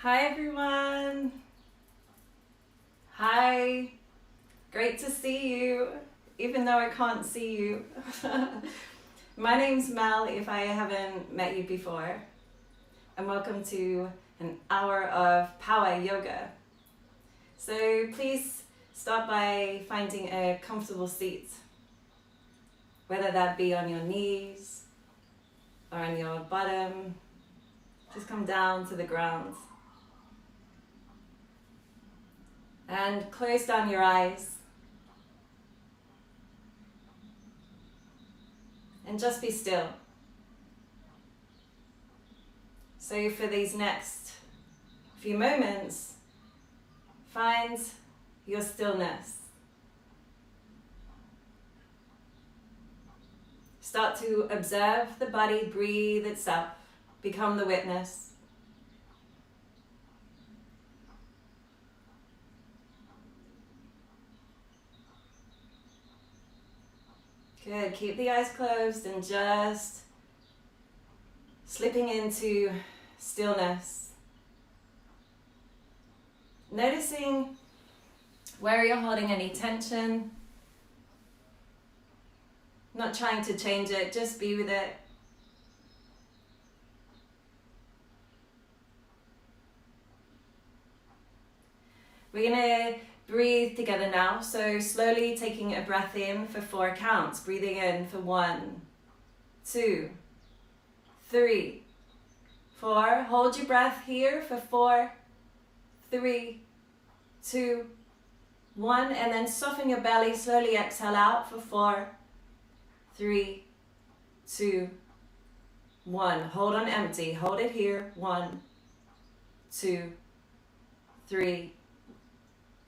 Hi everyone. Hi. Great to see you, even though I can't see you. My name's Mel, if I haven't met you before. And welcome to an hour of power yoga. So please start by finding a comfortable seat, whether that be on your knees or on your bottom. Just come down to the ground. And close down your eyes. And just be still. So for these next few moments, find your stillness. Start to observe the body breathe itself. Become the witness. Good, keep the eyes closed and just slipping into stillness. Noticing where you're holding any tension. Not trying to change it, just be with it. We're gonna breathe together now, so slowly taking a breath in for 4 counts. Breathing in for 1, 2, 3, 4. Hold your breath here for 4, 3, 2, 1. And then soften your belly, slowly exhale out for 4, 3, 2, 1. Hold on empty, hold it here. 1, 2, 3,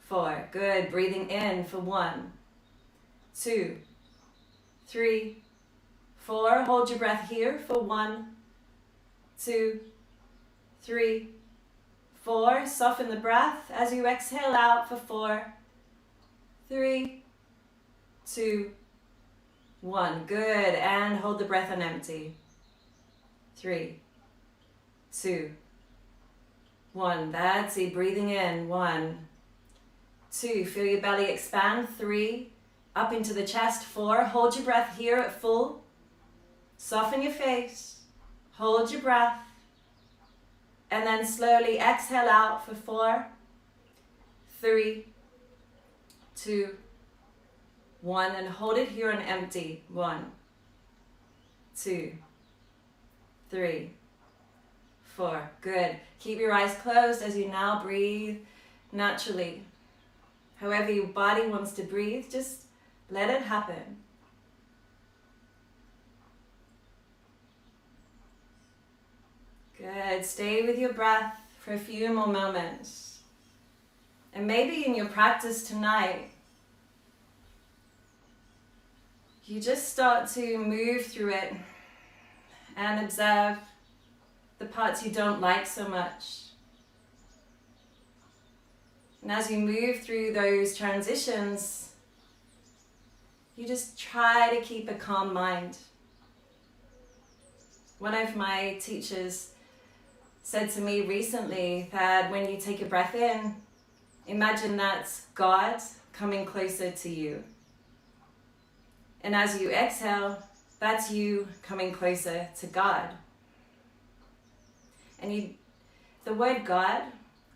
4. Good. Breathing in for 1, 2, 3, 4. Hold your breath here for 1, 2, 3, 4. Soften the breath as you exhale out for 4, 3, 2, 1. Good. And hold the breath on empty. 3, 2, 1. That's it. Breathing in. 1, 2, feel your belly expand. 3, up into the chest. 4, hold your breath here at full. Soften your face, hold your breath, and then slowly exhale out for 4, 3, 2, 1, and hold it here on empty. 1, 2, 3, 4. Good. Keep your eyes closed as you now breathe naturally. However your body wants to breathe, just let it happen. Good. Stay with your breath for a few more moments. And maybe in your practice tonight, you just start to move through it and observe the parts you don't like so much. And as you move through those transitions, you just try to keep a calm mind. One of my teachers said to me recently that when you take a breath in, imagine that's God coming closer to you. And as you exhale, that's you coming closer to God. And the word God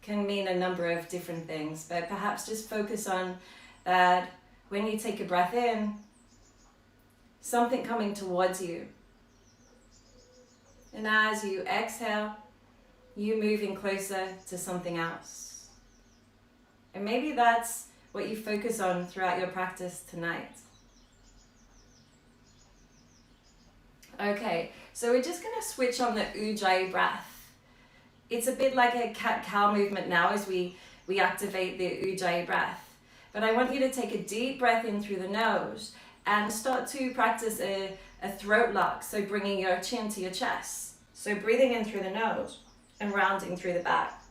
can mean a number of different things, but perhaps just focus on that when you take a breath in, something coming towards you. And as you exhale, you moving closer to something else. And maybe that's what you focus on throughout your practice tonight. Okay, so we're just gonna switch on the Ujjayi breath. It's a bit like a cat-cow movement now as we activate the Ujjayi breath. But I want you to take a deep breath in through the nose and start to practice a throat lock, so bringing your chin to your chest. So breathing in through the nose and rounding through the back.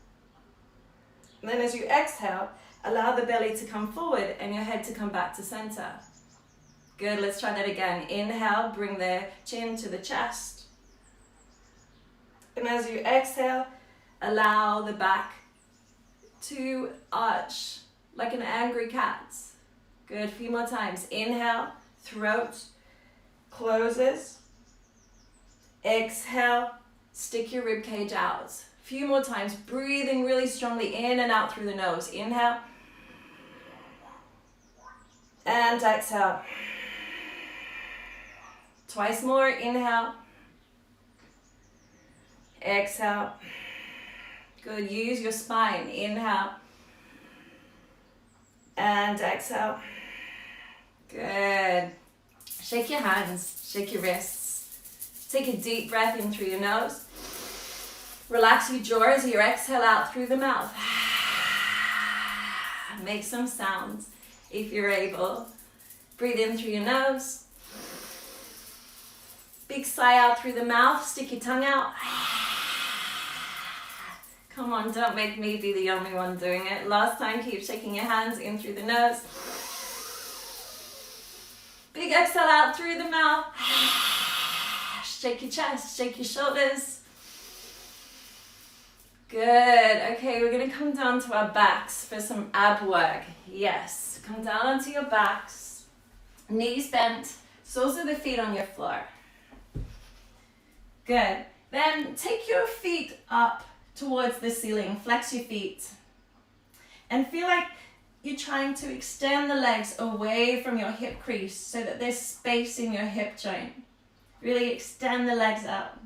And then as you exhale, allow the belly to come forward and your head to come back to center. Good, let's try that again. Inhale, bring the chin to the chest. And as you exhale, Allow the back to arch like an angry cat. Good, a few more times. Inhale, throat closes. Exhale, stick your rib cage out. A few more times, breathing really strongly in and out through the nose. Inhale. And exhale. Twice more, inhale. Exhale. Good, use your spine. Inhale. And exhale. Good. Shake your hands, shake your wrists. Take a deep breath in through your nose. Relax your jaw as you exhale out through the mouth. Make some sounds if you're able. Breathe in through your nose. Big sigh out through the mouth. Stick your tongue out. Come on, don't make me be the only one doing it. Last time, keep shaking your hands in through the nose. Big exhale out through the mouth. Shake your chest, shake your shoulders. Good. Okay, we're going to come down to our backs for some ab work. Yes, come down onto your backs. Knees bent, soles of the feet on your floor. Good. Then take your feet up towards the ceiling. Flex your feet. And feel like you're trying to extend the legs away from your hip crease so that there's space in your hip joint. Really extend the legs out.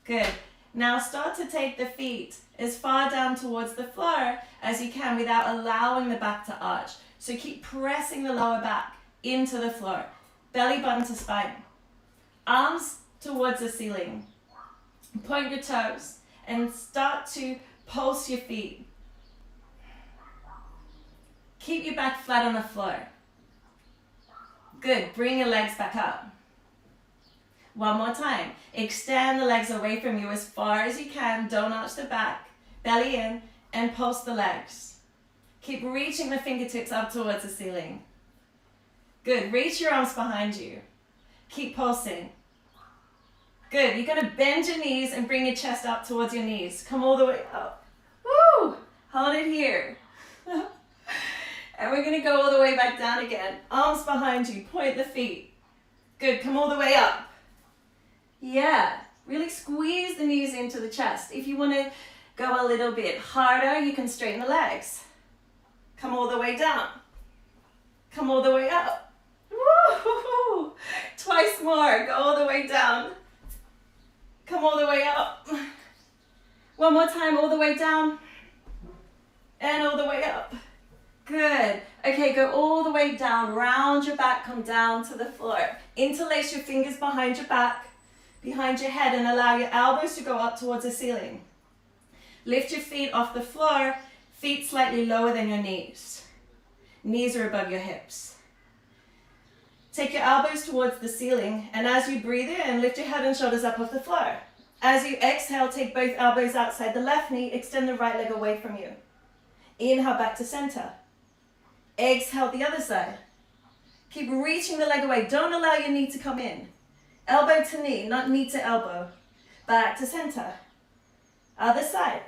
Good. Now start to take the feet as far down towards the floor as you can without allowing the back to arch. So keep pressing the lower back into the floor. Belly button to spine. Arms towards the ceiling. Point your toes and start to pulse your feet. Keep your back flat on the floor. Good, bring your legs back up. One more time. Extend the legs away from you as far as you can. Don't arch the back. Belly in and pulse the legs. Keep reaching the fingertips up towards the ceiling. Good, reach your arms behind you. Keep pulsing. Good, you're gonna bend your knees and bring your chest up towards your knees. Come all the way up. Woo! Hold it here. And we're gonna go all the way back down again. Arms behind you, point the feet. Good, come all the way up. Yeah, really squeeze the knees into the chest. If you wanna go a little bit harder, you can straighten the legs. Come all the way down. Come all the way up. Woo! Twice more, go all the way down. Come all the way up. One more time, all the way down. And all the way up. Good. Okay, go all the way down. Round your back, come down to the floor. Interlace your fingers behind your back, behind your head, and allow your elbows to go up towards the ceiling. Lift your feet off the floor, feet slightly lower than your knees. Knees are above your hips. Take your elbows towards the ceiling, and as you breathe in, lift your head and shoulders up off the floor. As you exhale, take both elbows outside the left knee, extend the right leg away from you. Inhale back to center. Exhale the other side. Keep reaching the leg away. Don't allow your knee to come in. Elbow to knee, not knee to elbow. Back to center. Other side.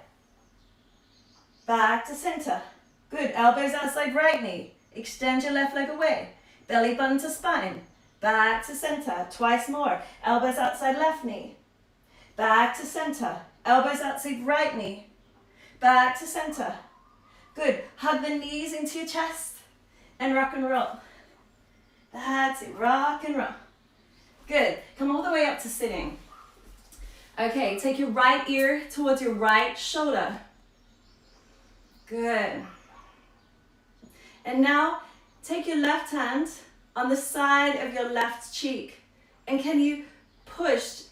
Back to center. Good. Elbows outside right knee. Extend your left leg away. Belly button to spine. Back to center. Twice more. Elbows outside left knee. Back to center. Elbows outside right knee. Back to center. Good. Hug the knees into your chest and rock and roll. That's it. Rock and roll. Good. Come all the way up to sitting. Okay, take your right ear towards your right shoulder. Good. And now take your left hand on the side of your left cheek. And can you push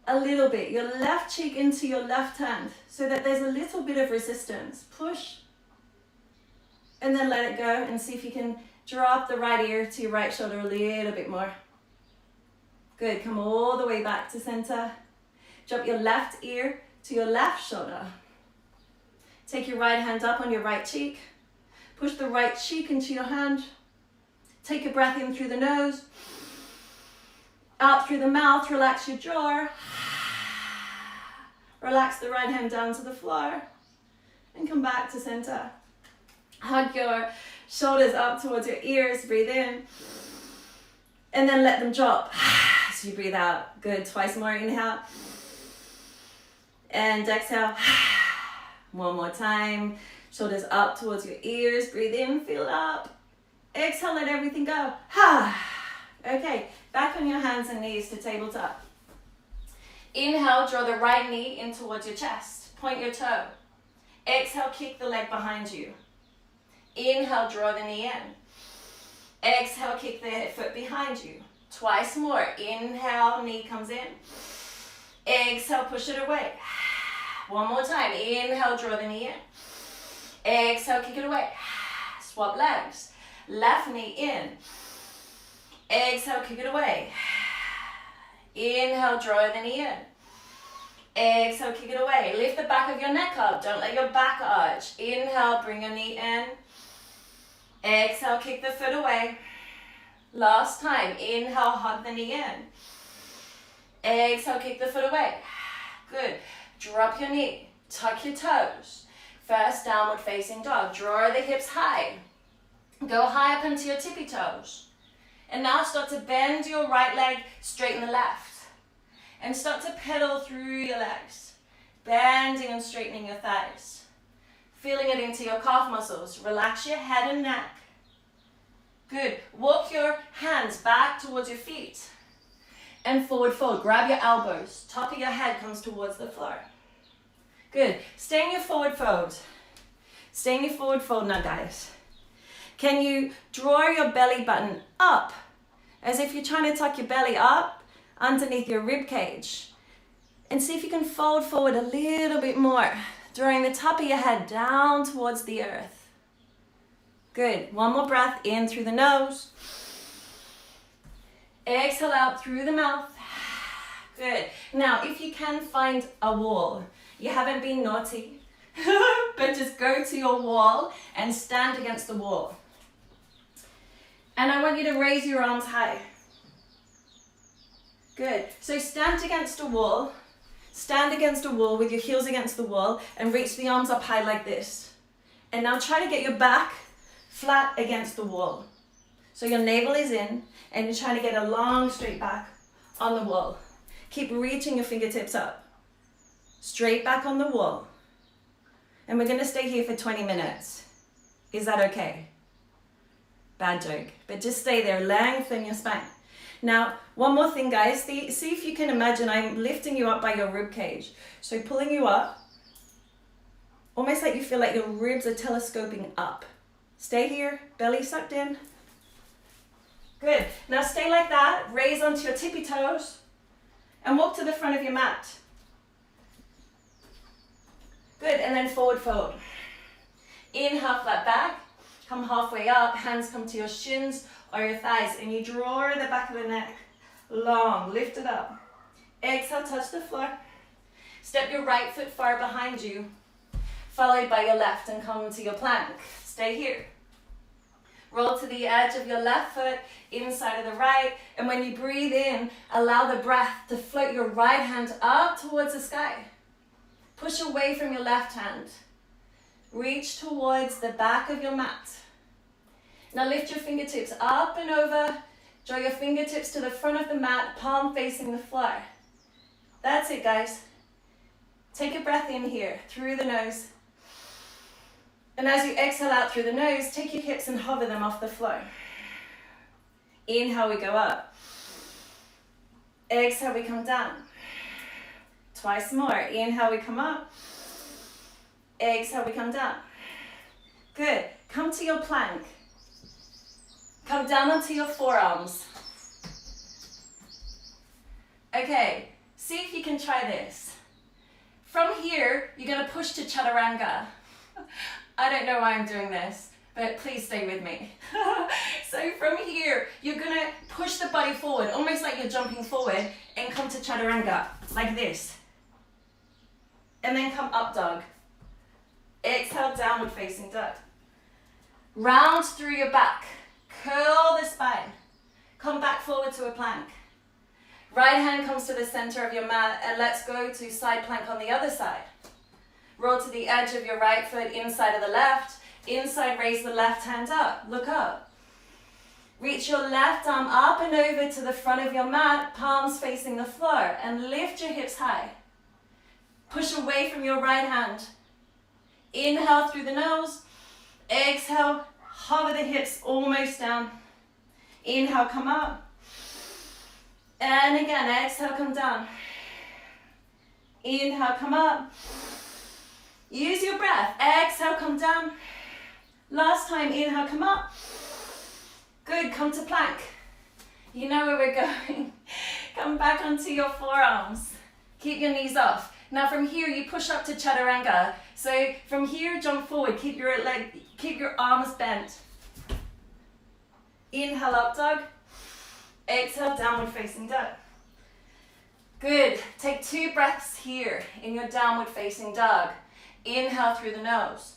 a little bit your left cheek into your left hand so that there's a little bit of resistance. Push. And then let it go and see if you can drop the right ear to your right shoulder a little bit more. Good, come all the way back to center. Drop your left ear to your left shoulder. Take your right hand up on your right cheek. Push the right cheek into your hand. Take a breath in through the nose. Out through the mouth, relax your jaw. Relax the right hand down to the floor and come back to center. Hug your shoulders up towards your ears, breathe in, and then let them drop as you breathe out. Good, twice more, inhale, and exhale. One more time, shoulders up towards your ears, breathe in, feel up, exhale, let everything go. Okay, back on your hands and knees to tabletop. Inhale, draw the right knee in towards your chest, point your toe. Exhale, kick the leg behind you. Inhale, draw the knee in. Exhale, kick the foot behind you. Twice more. Inhale, knee comes in. Exhale, push it away. One more time. Inhale, draw the knee in. Exhale, kick it away. Swap legs. Left knee in. Exhale, kick it away. Inhale, draw the knee in. Exhale, kick it away. Lift the back of your neck up. Don't let your back arch. Inhale, bring your knee in. Exhale, kick the foot away. Last time. Inhale, hug the knee in. Exhale, kick the foot away. Good. Drop your knee. Tuck your toes. First, downward facing dog. Draw the hips high. Go high up into your tippy toes. And now start to bend your right leg, straighten the left. And start to pedal through your legs. Bending and straightening your thighs. Feeling it into your calf muscles. Relax your head and neck. Good. Walk your hands back towards your feet. And forward fold. Grab your elbows. Top of your head comes towards the floor. Good. Stay in your forward fold. Stay in your forward fold now, guys. Can you draw your belly button up as if you're trying to tuck your belly up underneath your rib cage? And see if you can fold forward a little bit more, drawing the top of your head down towards the earth. Good. One more breath in through the nose. Exhale out through the mouth. Good. Now, if you can find a wall, you haven't been naughty, but just go to your wall and stand against the wall. And I want you to raise your arms high. Good. So stand against a wall. Stand against a wall with your heels against the wall and reach the arms up high like this. And now try to get your back flat against the wall. So your navel is in and you're trying to get a long straight back on the wall. Keep reaching your fingertips up. Straight back on the wall. And we're going to stay here for 20 minutes. Is that okay? Bad joke. But just stay there. Lengthen your spine. Now, one more thing, guys. See if you can imagine I'm lifting you up by your rib cage. So pulling you up. Almost like you feel like your ribs are telescoping up. Stay here. Belly sucked in. Good. Now stay like that. Raise onto your tippy toes. And walk to the front of your mat. Good. And then forward fold. Inhale, flat back. Come halfway up, hands come to your shins or your thighs, and you draw the back of the neck long, lift it up. Exhale, touch the floor. Step your right foot far behind you, followed by your left, and come to your plank. Stay here. Roll to the edge of your left foot, inside of the right, and when you breathe in, allow the breath to float your right hand up towards the sky. Push away from your left hand. Reach towards the back of your mat. Now lift your fingertips up and over. Draw your fingertips to the front of the mat, palm facing the floor. That's it, guys. Take a breath in here, through the nose. And as you exhale out through the nose, take your hips and hover them off the floor. Inhale, we go up. Exhale, we come down. Twice more. Inhale, we come up. Exhale, we come down. Good. Come to your plank. Come down onto your forearms. Okay, see if you can try this. From here, you're going to push to chaturanga. I don't know why I'm doing this, but please stay with me. So from here, you're going to push the body forward, almost like you're jumping forward, and come to chaturanga, like this. And then come up dog. Exhale, downward facing dog. Round through your back. Curl the spine. Come back forward to a plank. Right hand comes to the center of your mat, and let's go to side plank on the other side. Roll to the edge of your right foot, inside of the left. Inside, raise the left hand up. Look up. Reach your left arm up and over to the front of your mat, palms facing the floor, and lift your hips high. Push away from your right hand. Inhale through the nose. Exhale, hover the hips almost down. Inhale, come up. And again, exhale, come down. Inhale, come up. Use your breath. Exhale, come down. Last time, inhale, come up. Good, come to plank. You know where we're going. Come back onto your forearms. Keep your knees off. Now from here, you push up to chaturanga. So from here, jump forward. Keep your arms bent. Inhale, up dog. Exhale, downward facing dog. Good. Take 2 breaths here in your downward facing dog. Inhale through the nose.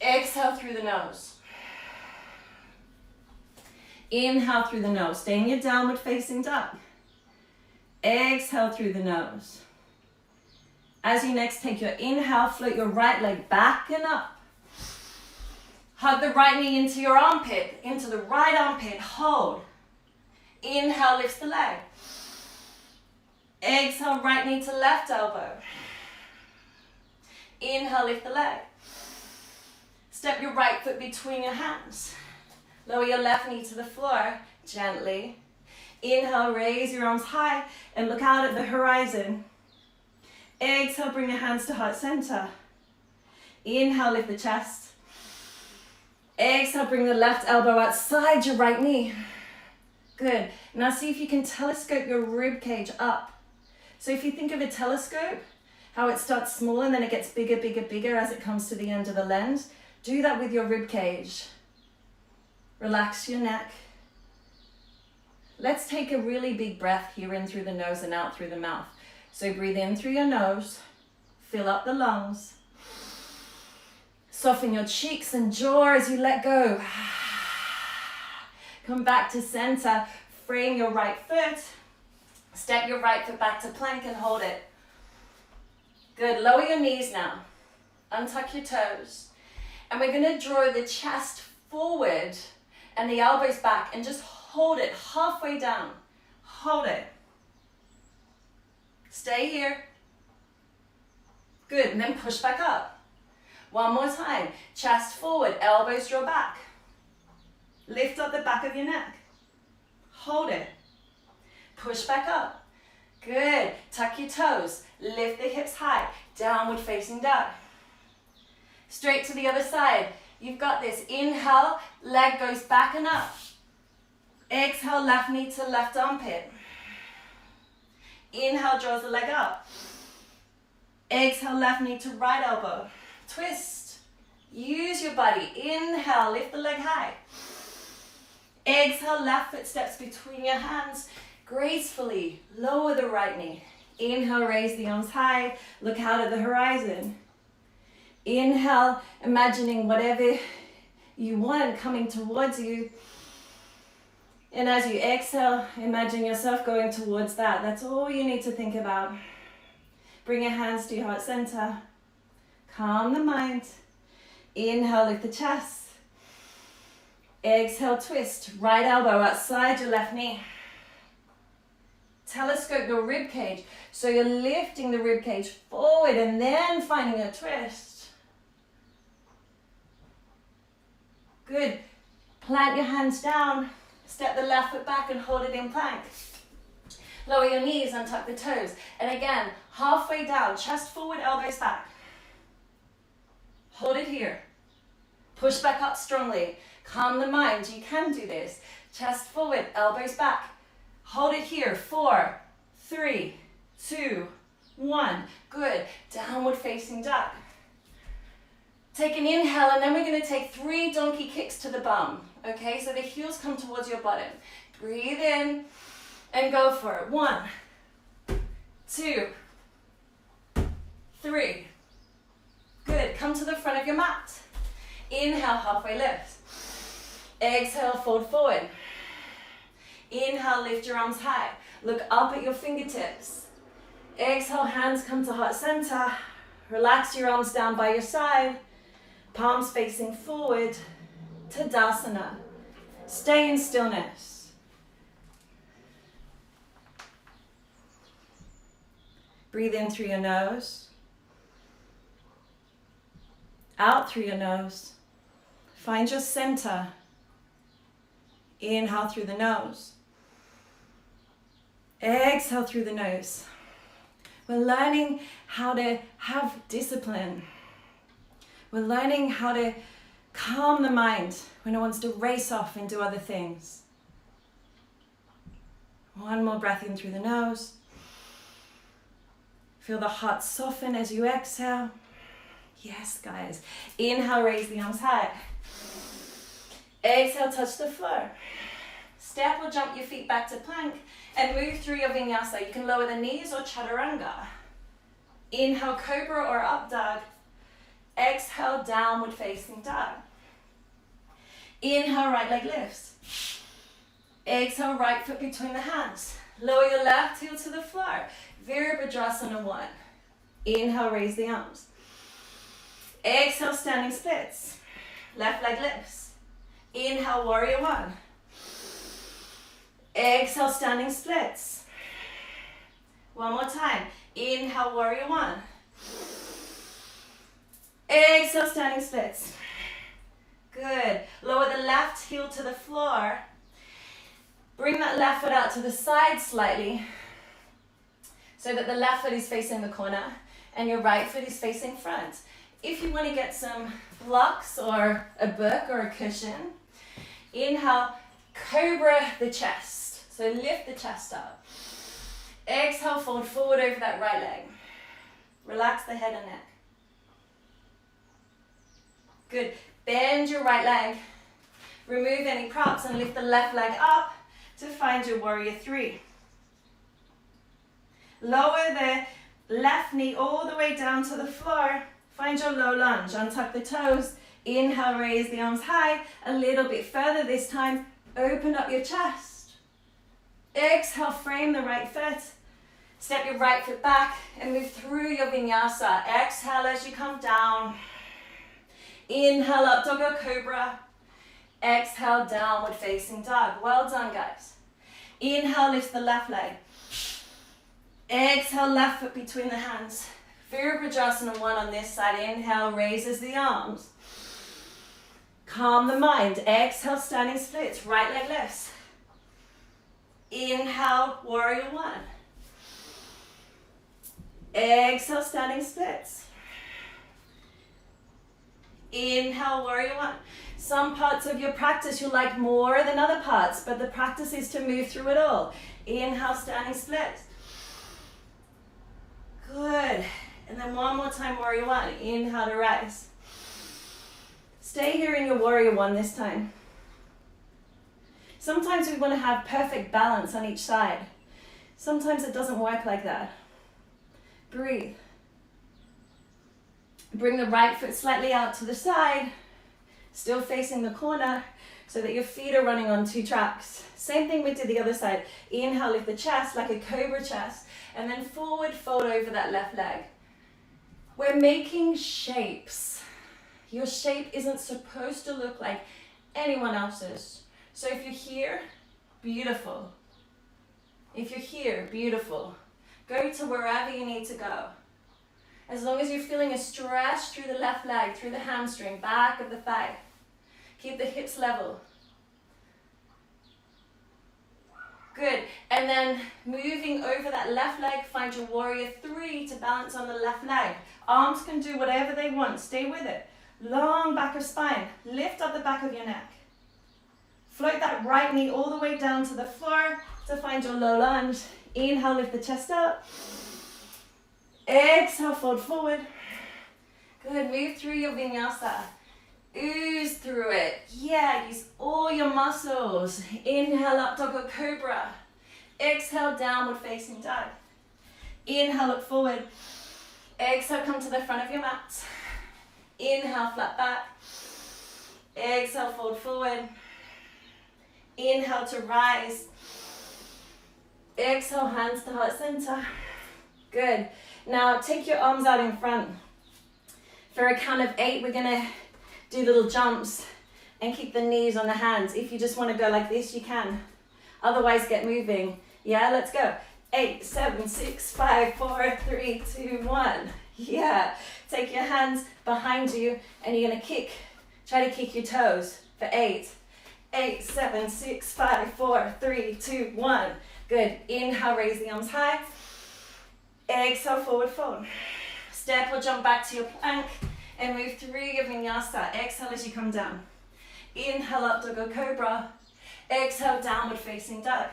Exhale through the nose. Inhale through the nose. Stay in your downward facing dog. Exhale through the nose. As you next take your inhale, float your right leg back and up. Hug the right knee into your armpit, into the right armpit, hold. Inhale, lifts the leg. Exhale, right knee to left elbow. Inhale, lift the leg. Step your right foot between your hands. Lower your left knee to the floor, gently. Inhale, raise your arms high and look out at the horizon. Exhale, bring your hands to heart center. Inhale, lift the chest. Exhale, bring the left elbow outside your right knee. Good. Now see if you can telescope your rib cage up. So if you think of a telescope, how it starts small and then it gets bigger, bigger, bigger as it comes to the end of the lens, do that with your rib cage. Relax your neck. Let's take a really big breath here in through the nose and out through the mouth. So breathe in through your nose, fill up the lungs. Soften your cheeks and jaw as you let go. Come back to center, frame your right foot. Step your right foot back to plank and hold it. Good, lower your knees now. Untuck your toes. And we're gonna draw the chest forward and the elbows back and just hold it halfway down. Hold it. Stay here. Good, and then push back up. One more time. Chest forward, elbows draw back. Lift up the back of your neck. Hold it. Push back up. Good. Tuck your toes. Lift the hips high. Downward facing dog. Straight to the other side. You've got this. Inhale, leg goes back and up. Exhale, left knee to left armpit. Inhale, draws the leg up. Exhale, left knee to right elbow. Twist. Use your body. Inhale, lift the leg high. Exhale, left foot steps between your hands. Gracefully lower the right knee. Inhale, raise the arms high. Look out at the horizon. Inhale, imagining whatever you want coming towards you. And as you exhale, imagine yourself going towards that. That's all you need to think about. Bring your hands to your heart center. Calm the mind. Inhale, lift the chest. Exhale, twist. Right elbow outside your left knee. Telescope your rib cage. So you're lifting the rib cage forward and then finding a twist. Good. Plant your hands down. Step the left foot back and hold it in plank. Lower your knees and tuck the toes. And again, halfway down, chest forward, elbows back. Hold it here. Push back up strongly. Calm the mind. You can do this. Chest forward, elbows back. Hold it here. 4, 3, 2, 1. Good. Downward facing dog. Take an inhale and then we're going to take 3 donkey kicks to the bum. Okay, so the heels come towards your bottom. Breathe in and go for it. 1, 2, 3. Good. Come to the front of your mat. Inhale, halfway lift. Exhale, fold forward. Inhale, lift your arms high. Look up at your fingertips. Exhale, hands come to heart center. Relax your arms down by your side. Palms facing forward. Tadasana. Stay in stillness. Breathe in through your nose. Out through your nose. Find your center. Inhale through the nose. Exhale through the nose. We're learning how to have discipline. We're learning how to calm the mind when it wants to race off and do other things. One more breath in through the nose. Feel the heart soften as you exhale. Yes, guys. Inhale, raise the arms high. Exhale, touch the floor. Step or jump your feet back to plank and move through your vinyasa. You can lower the knees or chaturanga. Inhale, cobra or up dog. Exhale, downward facing dog. Inhale, right leg lifts. Exhale, right foot between the hands. Lower your left heel to the floor. Virabhadrasana 1. Inhale, raise the arms. Exhale, standing splits. Left leg lifts. Inhale, warrior 1. Exhale, standing splits. One more time. Inhale, warrior 1. Exhale, standing splits. Good. Lower the left heel to the floor. Bring that left foot out to the side slightly so that the left foot is facing the corner and your right foot is facing front. If you want to get some blocks or a book or a cushion, inhale, cobra the chest. So lift the chest up. Exhale, fold forward over that right leg. Relax the head and neck. Good. Bend your right leg. Remove any props and lift the left leg up to find your warrior 3. Lower the left knee all the way down to the floor. Find your low lunge. Untuck the toes. Inhale, raise the arms high. A little bit further this time. Open up your chest. Exhale, frame the right foot. Step your right foot back and move through your vinyasa. Exhale as you come down. Inhale, up dog or cobra. Exhale, downward facing dog. Well done, guys. Inhale, lift the left leg. Exhale, left foot between the hands. Virabhadrasana 1 on this side. Inhale, raises the arms. Calm the mind. Exhale, standing splits. Right leg lifts. Inhale, warrior 1. Exhale, standing splits. Inhale, warrior 1. Some parts of your practice you like more than other parts, but the practice is to move through it all. Inhale, standing splits. Good. And then one more time, warrior 1. Inhale to rise. Stay here in your warrior 1 this time. Sometimes we want to have perfect balance on each side. Sometimes it doesn't work like that. Breathe. Bring the right foot slightly out to the side, still facing the corner so that your feet are running on 2 tracks. Same thing we did the other side. Inhale, lift the chest like a cobra chest, and then forward fold over that left leg. We're making shapes. Your shape isn't supposed to look like anyone else's. So if you're here, beautiful. If you're here, beautiful. Go to wherever you need to go. As long as you're feeling a stretch through the left leg, through the hamstring, back of the thigh. Keep the hips level. Good. And then moving over that left leg, find your warrior 3 to balance on the left leg. Arms can do whatever they want. Stay with it. Long back of spine. Lift up the back of your neck. Float that right knee all the way down to the floor to find your low lunge. Inhale, lift the chest up. Exhale, fold forward. Good, move through your vinyasa. Ooze through it. Yeah, use all your muscles. Inhale, up dog or cobra. Exhale, downward facing dog. Inhale, look forward. Exhale, come to the front of your mat. Inhale, flat back. Exhale, fold forward. Inhale to rise. Exhale, hands to heart center. Good. Now take your arms out in front. For a count of 8, we're gonna do little jumps and keep the knees on the hands. If you just want to go like this, you can. Otherwise, get moving. Yeah, let's go. 8, 7, 6, 5, 4, 3, 2, 1. Yeah. Take your hands behind you and you're gonna kick. Try to kick your toes for 8. 8, 7, 6, 5, 4, 3, 2, 1. Good. Inhale, raise the arms high. Exhale, forward fold. Step or jump back to your plank and move through your vinyasa. Exhale as you come down. Inhale, up dog or cobra. Exhale, downward facing dog.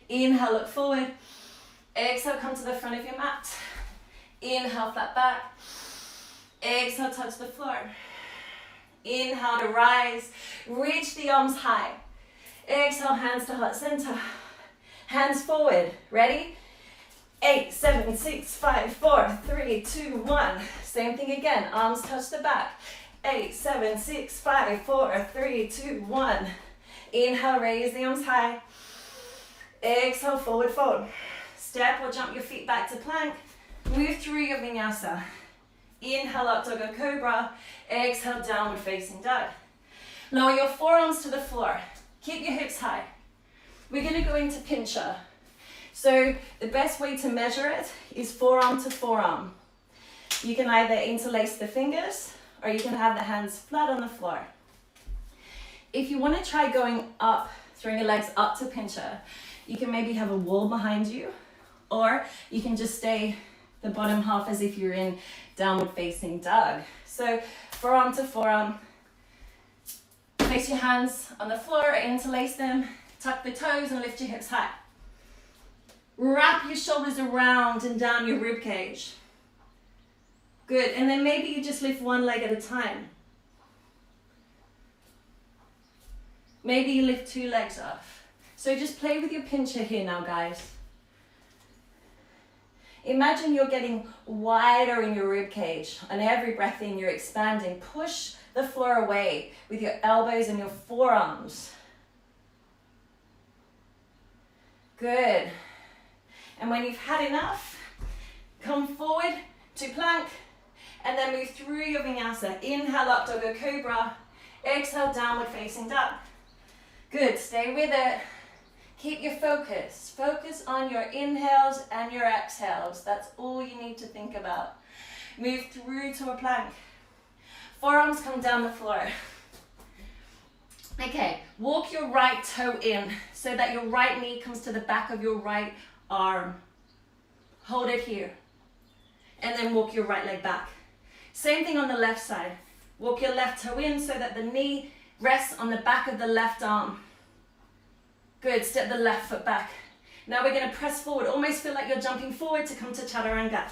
Inhale, look forward. Exhale, come to the front of your mat. Inhale, flat back. Exhale, touch the floor. Inhale to rise. Reach the arms high. Exhale, hands to heart center. Hands forward. Ready? 8, 7, 6, 5, 4, 3, 2, 1. Same thing again. Arms touch the back. 8, 7, 6, 5, 4, 3, 2, 1. Inhale, raise the arms high. Exhale, forward fold. Step or jump your feet back to plank. Move through your vinyasa. Inhale, up dog or cobra. Exhale, downward facing dog. Lower your forearms to the floor. Keep your hips high. We're going to go into pincher. So the best way to measure it is forearm to forearm. You can either interlace the fingers or you can have the hands flat on the floor. If you want to try going up, throwing your legs up to pincher, you can maybe have a wall behind you, or you can just stay the bottom half as if you're in downward facing dog. So forearm to forearm, place your hands on the floor, interlace them, tuck the toes and lift your hips high. Wrap your shoulders around and down your rib cage. Good, and then maybe you just lift one leg at a time. Maybe you lift 2 legs off. So just play with your pincher here now, guys. Imagine you're getting wider in your rib cage. On every breath in, you're expanding. Push the floor away with your elbows and your forearms. Good. And when you've had enough, come forward to plank and then move through your vinyasa. Inhale, up dog or cobra. Exhale, downward facing dog. Good, stay with it. Keep your focus. Focus on your inhales and your exhales. That's all you need to think about. Move through to a plank. Forearms come down the floor. Okay, walk your right toe in so that your right knee comes to the back of your right arm. Hold it here. And then walk your right leg back. Same thing on the left side. Walk your left toe in so that the knee rests on the back of the left arm. Good, step the left foot back. Now we're going to press forward. Almost feel like you're jumping forward to come to chaturanga.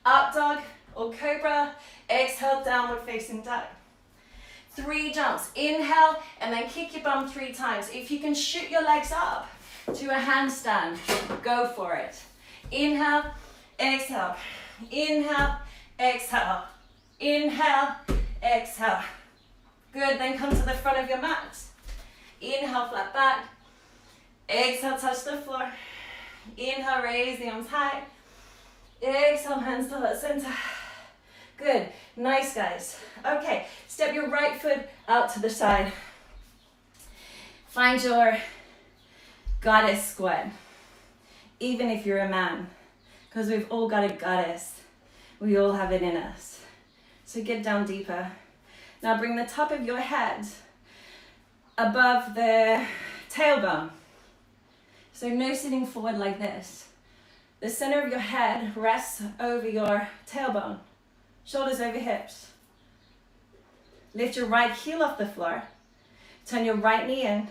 Up dog or cobra. Exhale, downward facing dog. 3 jumps. Inhale and then kick your bum 3 times. If you can shoot your legs up to a handstand, go for it. Inhale, exhale. Inhale, exhale. Inhale, exhale. Good, then come to the front of your mat. Inhale, flat back. Exhale, touch the floor. Inhale, raise the arms high. Exhale, hands to the center. Good, nice guys. Okay, step your right foot out to the side. Find your goddess squat, even if you're a man, because we've all got a goddess. We all have it in us. So get down deeper. Now bring the top of your head above the tailbone. So no sitting forward like this. The center of your head rests over your tailbone. Shoulders over hips. Lift your right heel off the floor. Turn your right knee in.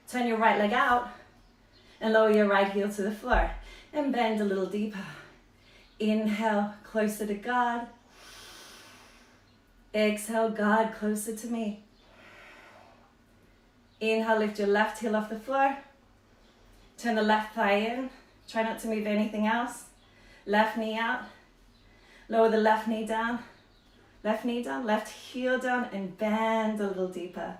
Turn your right leg out. And lower your right heel to the floor. And bend a little deeper. Inhale, closer to God. Exhale, God, closer to me. Inhale, lift your left heel off the floor. Turn the left thigh in. Try not to move anything else. Left knee out. Lower the left knee down. Left knee down, left heel down, and bend a little deeper.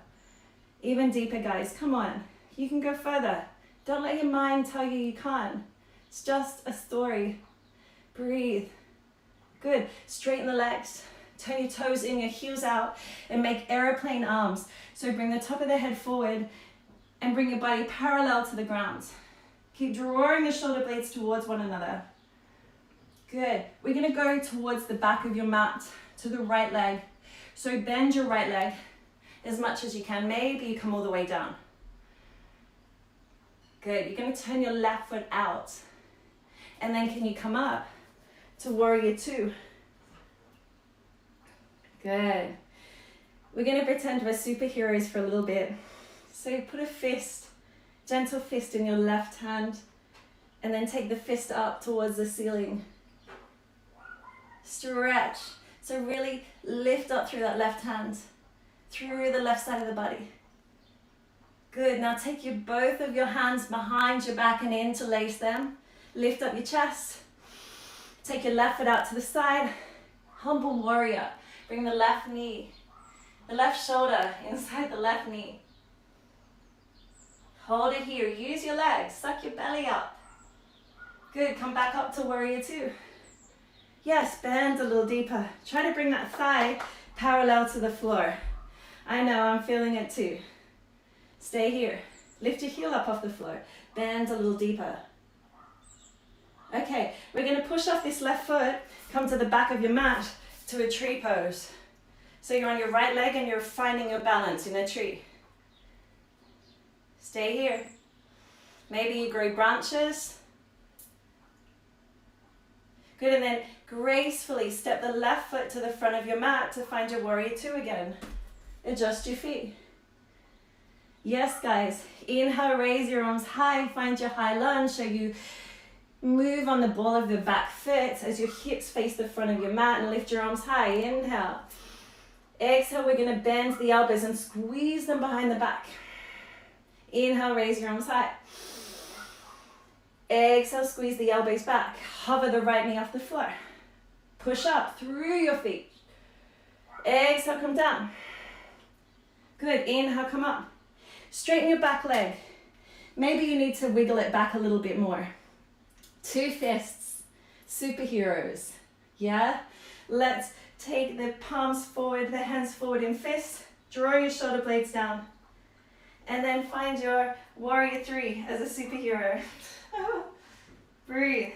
Even deeper, guys. Come on. You can go further. Don't let your mind tell you you can't. It's just a story. Breathe. Good. Straighten the legs. Turn your toes in, your heels out, and make aeroplane arms. So bring the top of the head forward and bring your body parallel to the ground. Keep drawing the shoulder blades towards one another. Good. We're going to go towards the back of your mat, to the right leg. So bend your right leg as much as you can. Maybe you come all the way down. Good. You're going to turn your left foot out. And then can you come up to warrior two? Good. We're going to pretend we're superheroes for a little bit. So put a fist, gentle fist in your left hand, and then take the fist up towards the ceiling. Stretch. So really lift up through that left hand, through the left side of the body. Good. Now take both of your hands behind your back and interlace them. Lift up your chest. Take your left foot out to the side. Humble warrior. Bring the left knee, the left shoulder inside the left knee. Hold it here. Use your legs. Suck your belly up. Good. Come back up to warrior two. Yes, bend a little deeper. Try to bring that thigh parallel to the floor. I know, I'm feeling it too. Stay here. Lift your heel up off the floor. Bend a little deeper. Okay, we're going to push off this left foot, come to the back of your mat to a tree pose. So you're on your right leg and you're finding your balance in a tree. Stay here. Maybe you grow branches. Good, and then gracefully step the left foot to the front of your mat to find your warrior two again. Adjust your feet. Yes, guys. Inhale, raise your arms high, find your high lunge. So you move on the ball of the back foot as your hips face the front of your mat and lift your arms high. Inhale. Exhale, we're going to bend the elbows and squeeze them behind the back. Inhale, raise your arms high. Exhale, squeeze the elbows back. Hover the right knee off the floor. Push up through your feet. Exhale, come down. Good. Inhale, come up. Straighten your back leg. Maybe you need to wiggle it back a little bit more. Two fists. Superheroes. Yeah? Let's take the palms forward, the hands forward in fists. Draw your shoulder blades down. And then find your warrior three as a superhero. Breathe.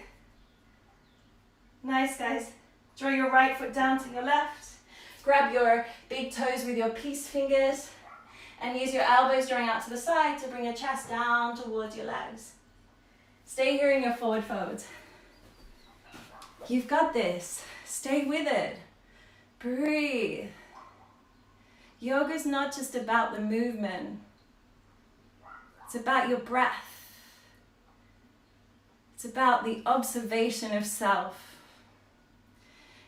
Nice, guys. Draw your right foot down to your left. Grab your big toes with your peace fingers. And use your elbows drawing out to the side to bring your chest down towards your legs. Stay here in your forward fold. You've got this. Stay with it. Breathe. Yoga's not just about the movement. It's about your breath. It's about the observation of self.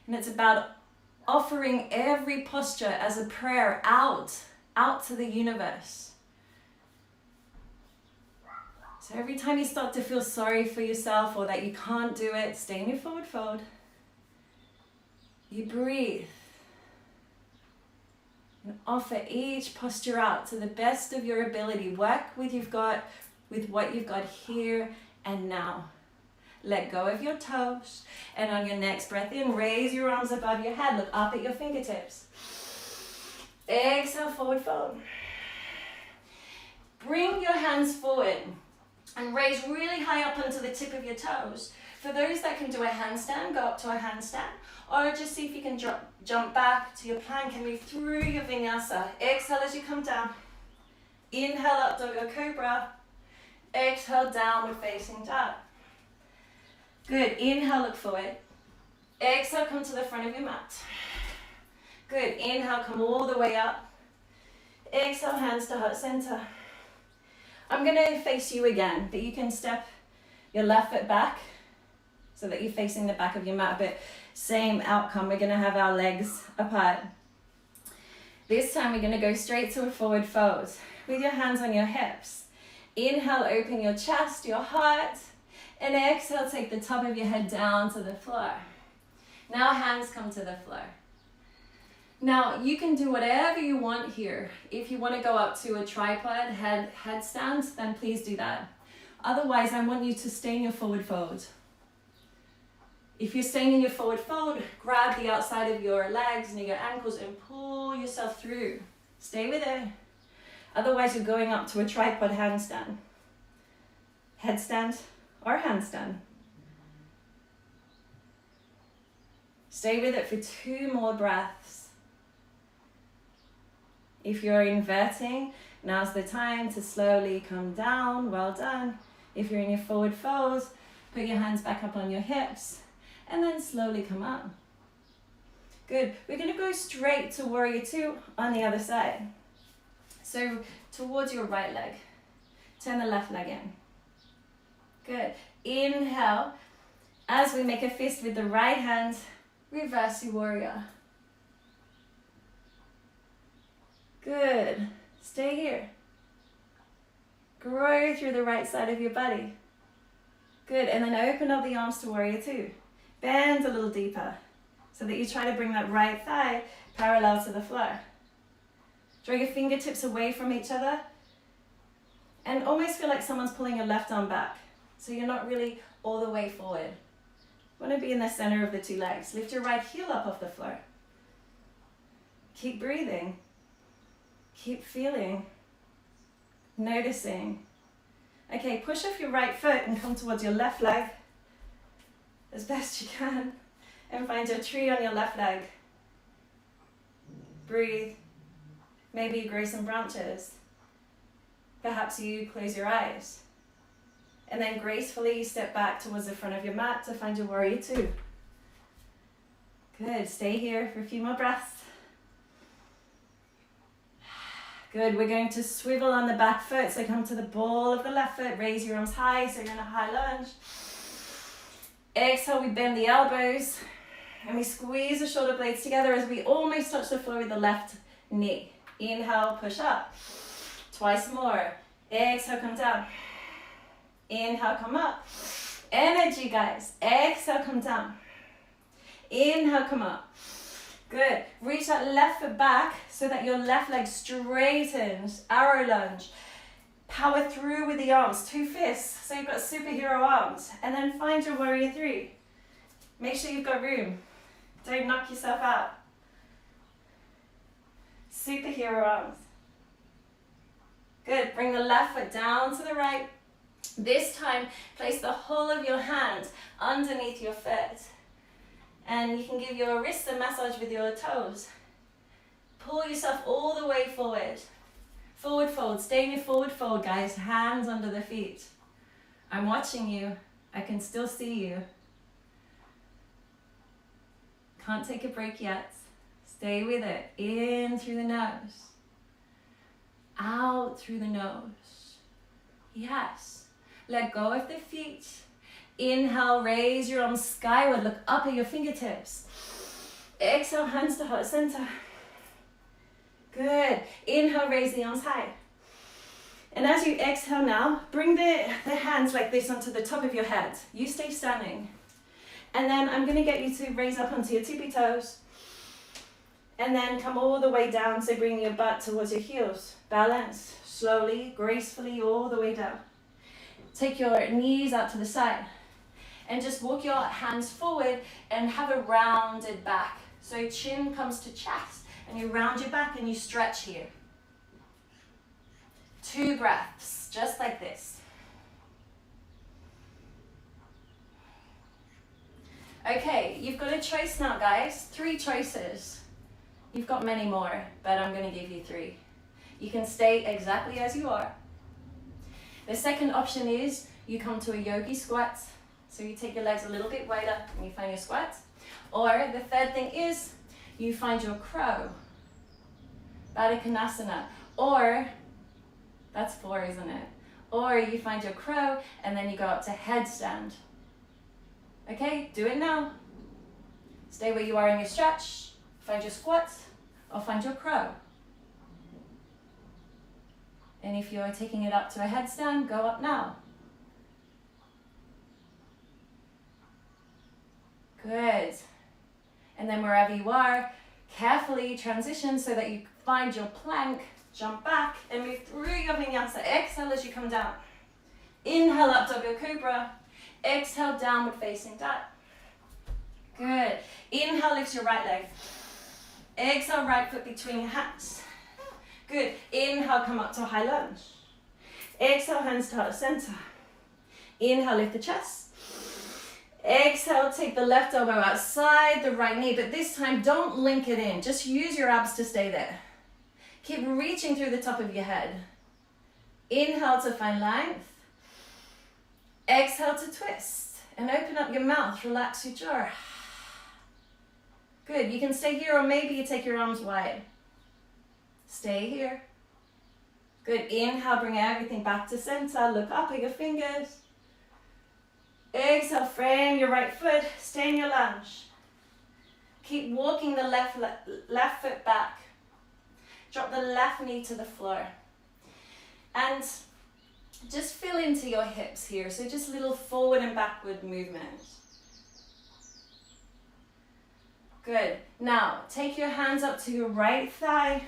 And it's about offering every posture as a prayer out to the universe. So every time you start to feel sorry for yourself or that you can't do it, stay in your forward fold. You breathe. And offer each posture out to the best of your ability. Work with what you've got here and now. Let go of your toes. And on your next breath in, raise your arms above your head. Look up at your fingertips. Exhale, forward fold. Bring your hands forward and raise really high up onto the tip of your toes. For those that can do a handstand, go up to a handstand. Or just see if you can jump back to your plank and move through your vinyasa. Exhale as you come down. Inhale up, dog cobra. Exhale, downward facing dog. Good. Inhale, look forward. Exhale, come to the front of your mat. Good. Inhale, come all the way up. Exhale, hands to heart center. I'm going to face you again, but you can step your left foot back so that you're facing the back of your mat, but same outcome. We're going to have our legs apart. This time we're going to go straight to a forward fold with your hands on your hips. Inhale, open your chest, your heart, and exhale, take the top of your head down to the floor. Now hands come to the floor. Now, you can do whatever you want here. If you want to go up to a tripod headstand, then please do that. Otherwise, I want you to stay in your forward fold. If you're staying in your forward fold, grab the outside of your legs near your ankles and pull yourself through. Stay with it. Otherwise, you're going up to a tripod handstand. Headstand or handstand. Stay with it for 2 more breaths. If you're inverting, now's the time to slowly come down. Well done. If you're in your forward fold, put your hands back up on your hips and then slowly come up. Good. We're going to go straight to warrior 2 on the other side. So towards your right leg. Turn the left leg in. Good. Inhale. As we make a fist with the right hand, reverse your warrior. Good. Stay here. Grow through the right side of your body. Good. And then open up the arms to warrior 2. Bend a little deeper so that you try to bring that right thigh parallel to the floor. Draw your fingertips away from each other and almost feel like someone's pulling your left arm back. So you're not really all the way forward. You want to be in the center of the 2 legs. Lift your right heel up off the floor. Keep breathing. Keep feeling, noticing. Okay, push off your right foot and come towards your left leg as best you can. And find your tree on your left leg. Breathe. Maybe you grow some branches. Perhaps you close your eyes. And then gracefully step back towards the front of your mat to find your warrior 2. Good, stay here for a few more breaths. Good, we're going to swivel on the back foot, so come to the ball of the left foot, raise your arms high, so you're in a high lunge. Exhale, we bend the elbows, and we squeeze the shoulder blades together as we almost touch the floor with the left knee. Inhale, push up. Twice more. Exhale, come down. Inhale, come up. Energy, guys. Exhale, come down. Inhale, come up. Good. Reach that left foot back so that your left leg straightens. Arrow lunge. Power through with the arms. 2 fists. So you've got superhero arms. And then find your warrior 3. Make sure you've got room. Don't knock yourself out. Superhero arms. Good. Bring the left foot down to the right. This time, place the whole of your hand underneath your foot. And you can give your wrists a massage with your toes. Pull yourself all the way forward. Forward fold. Stay in your forward fold, guys. Hands under the feet. I'm watching you. I can still see you. Can't take a break yet. Stay with it. In through the nose. Out through the nose. Yes. Let go of the feet. Inhale, raise your arms skyward. Look up at your fingertips. Exhale, hands to heart center. Good. Inhale, raise the arms high. And as you exhale now, bring the hands like this onto the top of your head. You stay standing. And then I'm going to get you to raise up onto your tippy toes. And then come all the way down, so bring your butt towards your heels. Balance, slowly, gracefully, all the way down. Take your knees out to the side. And just walk your hands forward and have a rounded back. So chin comes to chest. And you round your back and you stretch here. 2 breaths, just like this. Okay, you've got a choice now, guys. 3 choices. You've got many more, but I'm going to give you 3. You can stay exactly as you are. The second option is you come to a yogi squat. So you take your legs a little bit wider and you find your squat. Or the third thing is you find your crow. Baddha Konasana. Or, that's 4, isn't it? Or you find your crow and then you go up to headstand. Okay, do it now. Stay where you are in your stretch. Find your squat or find your crow. And if you're taking it up to a headstand, go up now. Good. And then wherever you are, Carefully transition so that you find your plank, jump back and move through your vinyasa. Exhale as you come down. Inhale up, doggy cobra. Exhale, downward facing dog. Good. Inhale, lift your right leg. Exhale, right foot between your hands. Good. Inhale, come up to a high lunge. Exhale, hands to heart center. Inhale, lift the chest. Exhale, take the left elbow outside the right knee, but this time don't link it in. Just use your abs to stay there. Keep reaching through the top of your head. Inhale to find length. Exhale to twist and open up your mouth, relax your jaw. Good, you can stay here or maybe you take your arms wide. Stay here. Good, inhale, bring everything back to center, look up at your fingers. Exhale, frame your right foot, stay in your lunge. Keep walking the left foot back. Drop the left knee to the floor. And just feel into your hips here. So just little forward and backward movement. Good. Now, take your hands up to your right thigh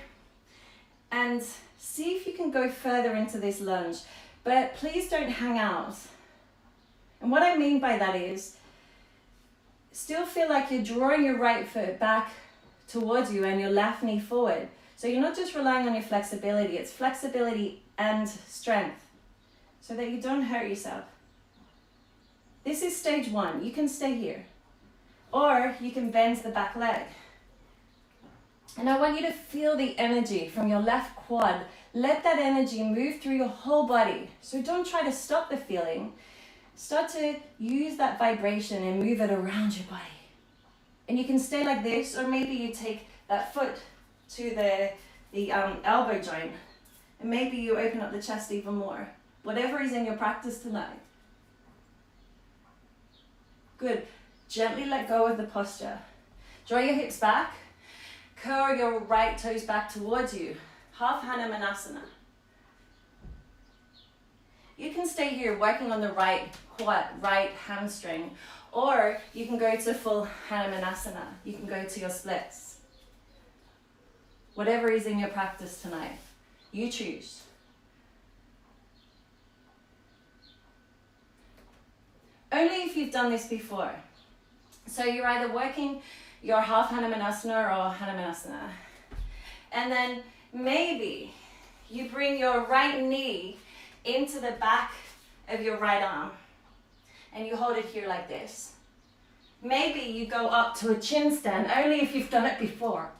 and see if you can go further into this lunge. But please don't hang out. And what I mean by that is, still feel like you're drawing your right foot back towards you and your left knee forward. So you're not just relying on your flexibility, it's flexibility and strength so that you don't hurt yourself. This is stage one. You can stay here or you can bend the back leg. And I want you to feel the energy from your left quad. Let that energy move through your whole body. So don't try to stop the feeling. Start to use that vibration and move it around your body. And you can stay like this, or maybe you take that foot to the elbow joint, and maybe you open up the chest even more. Whatever is in your practice tonight. Good. Gently let go of the posture. Draw your hips back. Curl your right toes back towards you. Half Hanumanasana. You can stay here working on the right quad, right hamstring, or you can go to full Hanumanasana. You can go to your splits. Whatever is in your practice tonight, you choose. Only if you've done this before. So you're either working your half Hanumanasana or Hanumanasana. And then maybe you bring your right knee into the back of your right arm and you hold it here like this. Maybe you go up to a chin stand, only if you've done it before.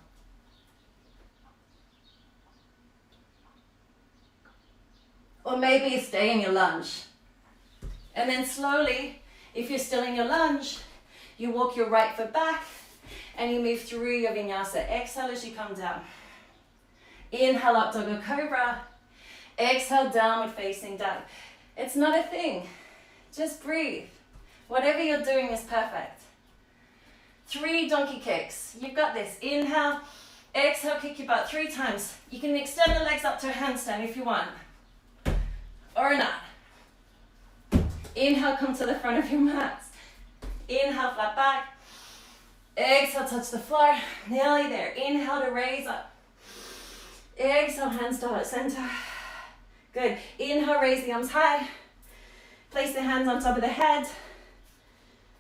Or maybe you stay in your lunge. And then slowly, if you're still in your lunge, you walk your right foot back and you move through your vinyasa. Exhale as you come down. Inhale up, doggy cobra. Exhale, downward facing dog. It's not a thing. Just breathe. Whatever you're doing is perfect. 3 donkey kicks. You've got this. Inhale, exhale, kick your butt 3 times. You can extend the legs up to a handstand if you want. Or not. Inhale, come to the front of your mats. Inhale, flat back. Exhale, touch the floor. Nearly there. Inhale to raise up. Exhale, hands to heart center. Good. Inhale, raise the arms high. Place the hands on top of the head.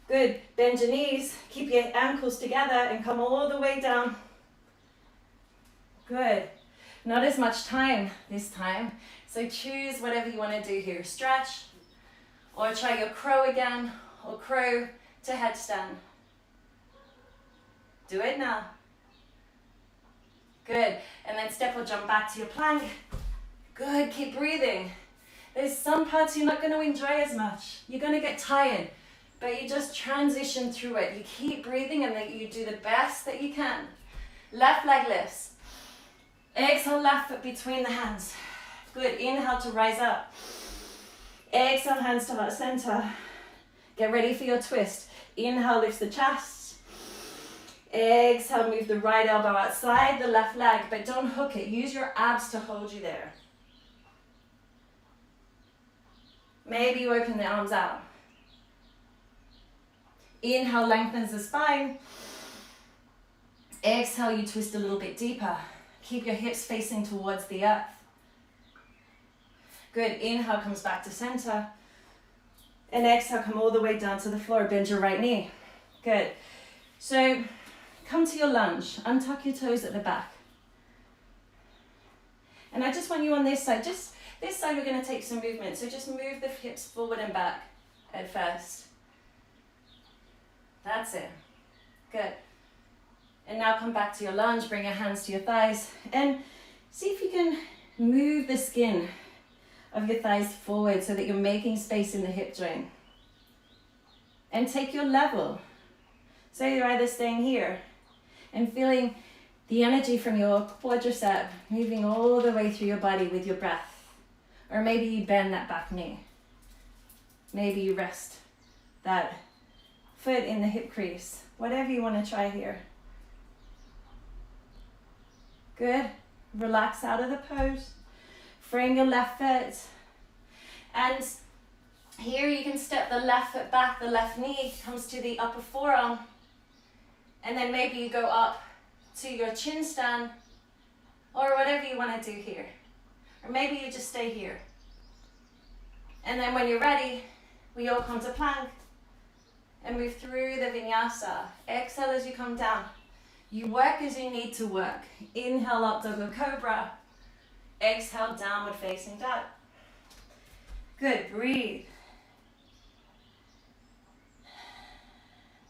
Good. Bend your knees. Keep your ankles together and come all the way down. Good. Not as much time this time. So choose whatever you want to do here. Stretch, or try your crow again, or crow to headstand. Do it now. Good. And then step or jump back to your plank. Good. Keep breathing. There's some parts you're not going to enjoy as much. You're going to get tired, but you just transition through it. You keep breathing and then you do the best that you can. Left leg lifts. Exhale, left foot between the hands. Good. Inhale to rise up. Exhale, hands to heart center. Get ready for your twist. Inhale, lifts the chest. Exhale, move the right elbow outside the left leg, but don't hook it. Use your abs to hold you there. Maybe you open the arms out. Inhale, lengthens the spine. Exhale, you twist a little bit deeper. Keep your hips facing towards the earth. Good, inhale comes back to center. And exhale, come all the way down to the floor, bend your right knee. Good. So come to your lunge, untuck your toes at the back. And I just want you on this side, just this side we're gonna take some movement. So just move the hips forward and back at first. That's it, good. And now come back to your lunge, bring your hands to your thighs and see if you can move the skin of your thighs forward so that you're making space in the hip joint. And take your level. So you're either staying here and feeling the energy from your quadricep moving all the way through your body with your breath. Or maybe you bend that back knee. Maybe you rest that foot in the hip crease. Whatever you want to try here. Good. Relax out of the pose. Frame your left foot. And here you can step the left foot back, the left knee comes to the upper forearm. And then maybe you go up to your chin stand or whatever you want to do here. Or maybe you just stay here. And then when you're ready, we all come to plank and move through the vinyasa. Exhale as you come down. You work as you need to work. Inhale up, dog or cobra. Exhale, downward facing dog. Good, breathe.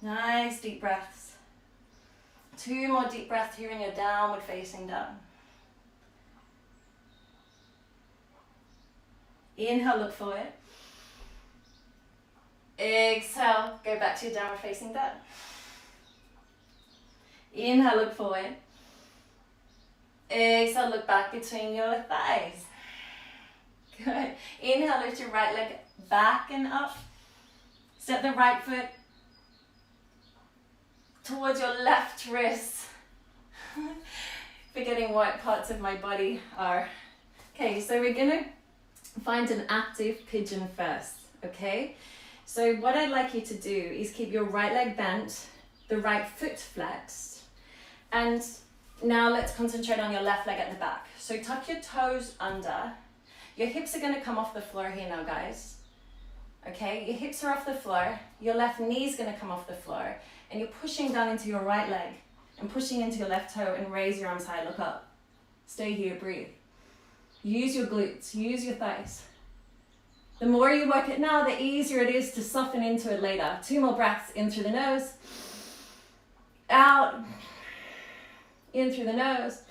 Nice deep breaths. 2 more deep breaths here in your downward facing dog. Inhale, look forward. Exhale, go back to your downward facing dog. Inhale, look forward. Exhale, look back between your thighs. Good. Inhale, lift your right leg back and up. Step the right foot towards your left wrist. Forgetting what parts of my body are. Okay, so we're gonna find an active pigeon first, okay? So what I'd like you to do is keep your right leg bent, the right foot flexed, and now let's concentrate on your left leg at the back. So tuck your toes under. Your hips are gonna come off the floor here now, guys. Okay, your hips are off the floor, your left knee is gonna come off the floor, and you're pushing down into your right leg and pushing into your left toe and raise your arms high, look up. Stay here, breathe. Use your glutes, use your thighs. The more you work it now, the easier it is to soften into it later. 2 more breaths, in through the nose, out, in through the nose.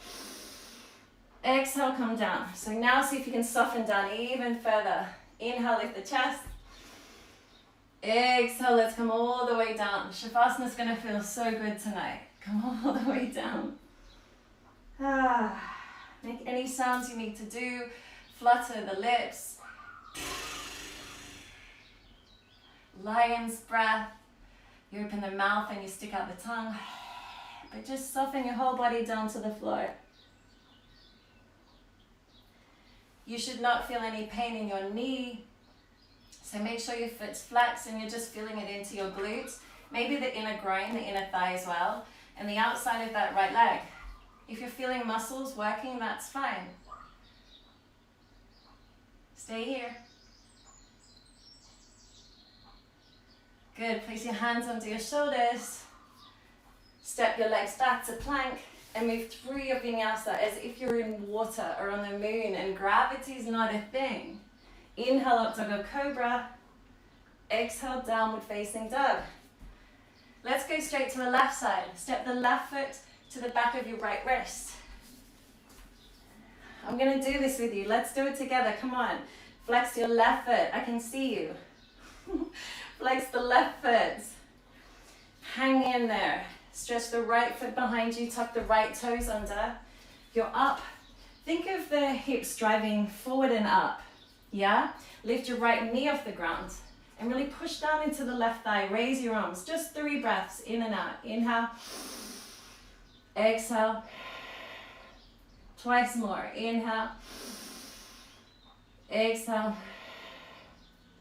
Exhale, come down. So now see if you can soften down even further. Inhale, lift the chest. Exhale, let's come all the way down. Shavasana is going to feel so good tonight. Come all the way down. Make any sounds you need to do. Flutter the lips. Lion's breath. You open the mouth and you stick out the tongue. But just soften your whole body down to the floor. You should not feel any pain in your knee. So make sure your foot's flexed and you're just feeling it into your glutes. Maybe the inner groin, the inner thigh as well. And the outside of that right leg. If you're feeling muscles working, that's fine. Stay here. Good, place your hands onto your shoulders. Step your legs back to plank and move through your vinyasa as if you're in water or on the moon and gravity's not a thing. Inhale up, dog or cobra. Exhale, downward facing dog. Let's go straight to the left side. Step the left foot to the back of your right wrist. I'm gonna do this with you. Let's do it together, come on. Flex your left foot, I can see you. Flex the left foot. Hang in there. Stretch the right foot behind you, tuck the right toes under. You're up. Think of the hips driving forward and up, yeah? Lift your right knee off the ground and really push down into the left thigh. Raise your arms, just 3 breaths, in and out. Inhale, exhale. Twice more, inhale, exhale.